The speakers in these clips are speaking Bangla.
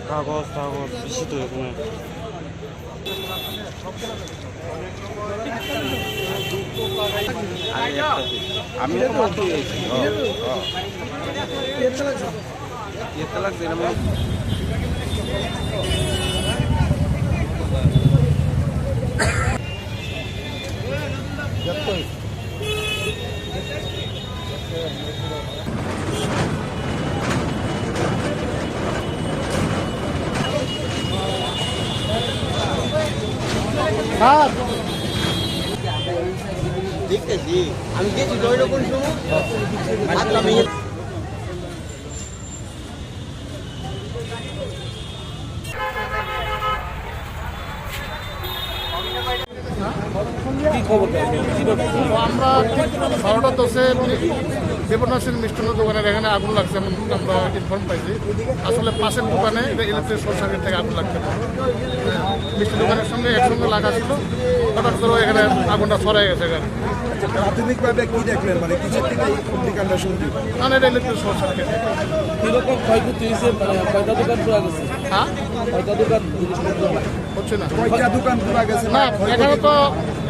কাগজ টাগজ বেশি তো এখানে। আমি দেখতেছি আমি গেছি জয় কোন সময় কি খবর? আমরা ঠিক 12:10-এ দেবনাথের মিষ্টান্ন দোকানের এখানে আগুন লাগছে এমন আমরা ইনফর্ম পাইছি। আসলে পাশের দোকানে ইলেকট্রিক শর্ট সার্কিট থেকে আগুন লাগছে। মিষ্টি দোকানের সঙ্গে একসঙ্গে লাগা ছিল, হঠাৎ করে এখানে আগুনটা ছড়াই গেছে এখানে। প্রাথমিকভাবে কি দেখলেন, মানে কিসের থেকে অগ্নিকাণ্ড শুরু? কারণ এটা ইলেকট্রিক শর্ট সার্কিট। কিরকম ক্ষয়ক্ষতি হয়েছে? মানে কয়টা দোকান পুরা গেছে? হ্যাঁ, কয়টা দোকান হচ্ছে না। কয়টা দোকান পুরা গেছে? না, এখানে তো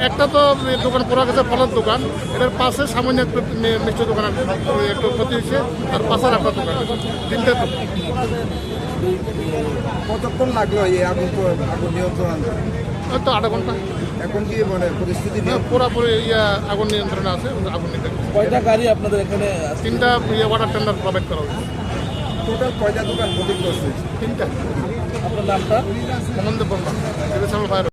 একটা তো দোকান পুরা গেছে, ফলের দোকান। এটার পাশে সামান্য একটু মিষ্টি দোকান একটু ক্ষতি হয়েছে, আর পাশের একটা দোকান, তিনটে দোকান। কতক্ষণ লাগলো এই আগুন নিয়ন্ত্রণ আনতে? হয়তো 8 ঘন্টা। এখন কি মানে পরিস্থিতি পুরোপুরি আগুন নিয়ন্ত্রণে আছে, আগুন নিতে। কয়টা গাড়ি আপনাদের এখানে? 3টা ওয়াটার টেন্ডার প্রোভাইড করা হয়েছে। টোটাল কয়টা দোকান ক্ষতিগ্রস্ত হয়েছে? 3টা। আপনার নামটা? হেমন্ত বর্মা,